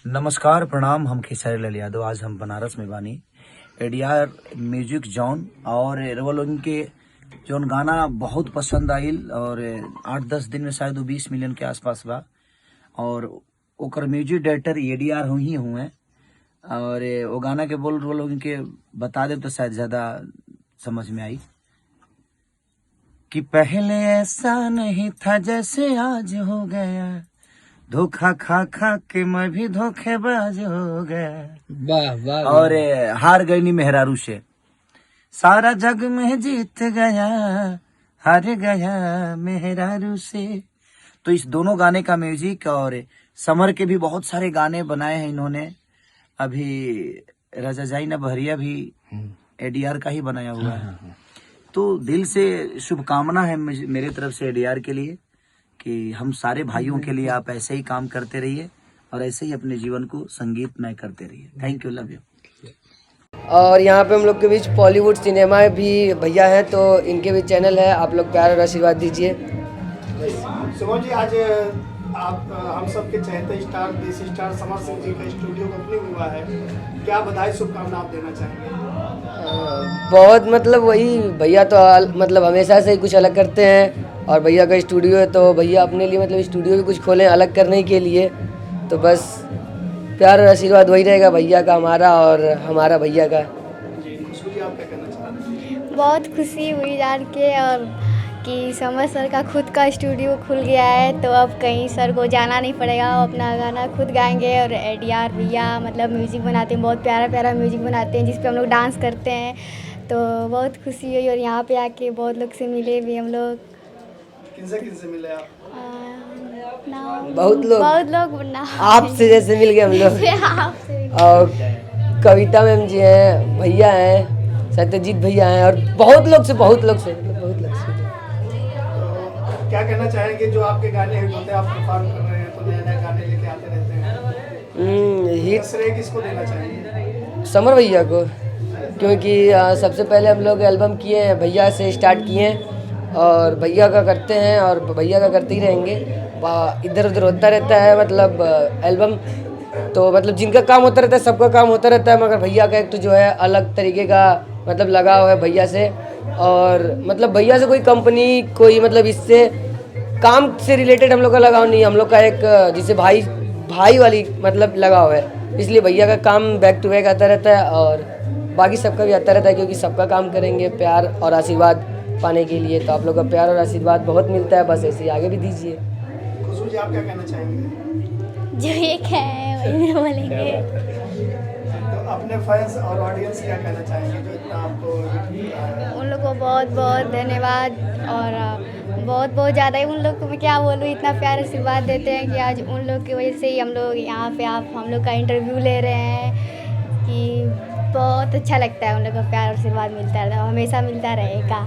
नमस्कार प्रणाम, हम खेसारी लाल यादव। आज हम बनारस में बानी एडीआर म्यूजिक जॉन और वो लोगन के जौन गाना बहुत पसंद आइल और 8-10 दिन में शायद वो 20 मिलियन के आसपास बा। और ओकर म्यूजिक डायरेक्टर एडीआर ही हुए और वो गाना के बोल वो लोगन के बता दे तो शायद ज्यादा समझ में आई कि पहले ऐसा नहीं था जैसे आज हो गया, धोखा खा खा के मैं भी धोखेबाज हो गया। वाह वाह। और हार गई नी मेहरारू से, सारा जग में जीत गया, हार गया मेहरारू से। तो इस दोनों गाने का म्यूजिक और समर के भी बहुत सारे गाने बनाए हैं इन्होंने। अभी राजा जाई ना बहरिया भी एडीआर का ही बनाया हुआ है। तो दिल से शुभकामना है मेरे तरफ से एडीआर के लिए कि हम सारे भाइयों के लिए आप ऐसे ही काम करते रहिए और ऐसे ही अपने जीवन को संगीतमय करते रहिए। Thank you, love you. और यहाँ पे हम लोग के बीच बॉलीवुड सिनेमा भी भैया हैं, तो इनके भी चैनल है, आप लोग प्यार और आशीर्वाद दीजिए। सुमन जी, आज आप हम सब के चहेते स्टार देसी स्टार समर सिंह जी का स्टूडियो ओपनिंग हुआ है, क्या बधाई शुभकामना आप देना चाहेंगे? बहुत मतलब वही भैया तो मतलब हमेशा से ही कुछ अलग करते हैं और भैया का स्टूडियो है तो भैया अपने लिए मतलब स्टूडियो भी कुछ खोलें अलग करने के लिए। तो बस प्यार और आशीर्वाद वही रहेगा भैया का, हमारा और हमारा भैया का। जी, खुशबू जी, आप क्या कहना चाहते हैं? बहुत खुशी हुई जान के और कि समर सर का खुद का स्टूडियो खुल गया है, तो अब कहीं सर को जाना नहीं पड़ेगा, वो अपना गाना खुद गाएंगे। और एडीआर भैया मतलब म्यूज़िक बनाते हैं, बहुत प्यारा प्यारा म्यूज़िक बनाते हैं जिस पे हम लोग डांस करते हैं। तो बहुत खुशी हुई और यहाँ पे आके बहुत लोग से मिले भी हम लोग। किनसे मिले आप? बहुत लोग ना आपसे जैसे मिल गए हम लोग। आपसे और कविता मैम जी हैं, भैया हैं, सत्यजीत भैया हैं और बहुत लोग से क्या कहना चाहेंगे जो आपके गाने हिट होते हैं, आप परफॉर्म कर रहे हैं तो नए नए गाने लेके आते रहते हैं, हिट श्रेय किसको देना चाहेंगे? समर भैया को, क्योंकि सबसे पहले हम लोग एल्बम किए हैं, भैया से स्टार्ट किए हैं और भैया का करते हैं और भैया का करते ही रहेंगे। इधर उधर होता रहता है मतलब एल्बम, तो मतलब जिनका काम होता रहता है सबका काम होता रहता है, मगर भैया का एक तो जो है अलग तरीके का मतलब लगाव है भैया से। और मतलब भैया से कोई कंपनी कोई मतलब इससे काम से रिलेटेड हम लोग का लगाव नहीं है, हम लोग का एक जिसे भाई वाली मतलब लगाव है, इसलिए भैया का काम बैक टू बैक आता रहता है और बाकी सबका भी आता रहता है, क्योंकि सबका काम करेंगे प्यार और आशीर्वाद पाने के लिए। तो आप लोग का प्यार और आशीर्वाद बहुत मिलता है, बस ऐसे ही आगे भी दीजिए। खुशबू जी, आप क्या कहना चाहेंगे? जो ये कहे वही बोलेंगे। तो अपने फैंस और ऑडियंस क्या कहना चाहेंगे जो इतना आपको उन लोग को बहुत बहुत धन्यवाद और बहुत बहुत ज़्यादा ही उन लोग को मैं क्या बोलूँ, इतना प्यार आशीर्वाद देते हैं कि आज उन लोग की वजह से ही हम लोग यहाँ पे आप हम लोग का इंटरव्यू ले रहे हैं। कि बहुत अच्छा लगता है, उन लोग का प्यार आशीर्वाद मिलता है, हमेशा मिलता रहेगा।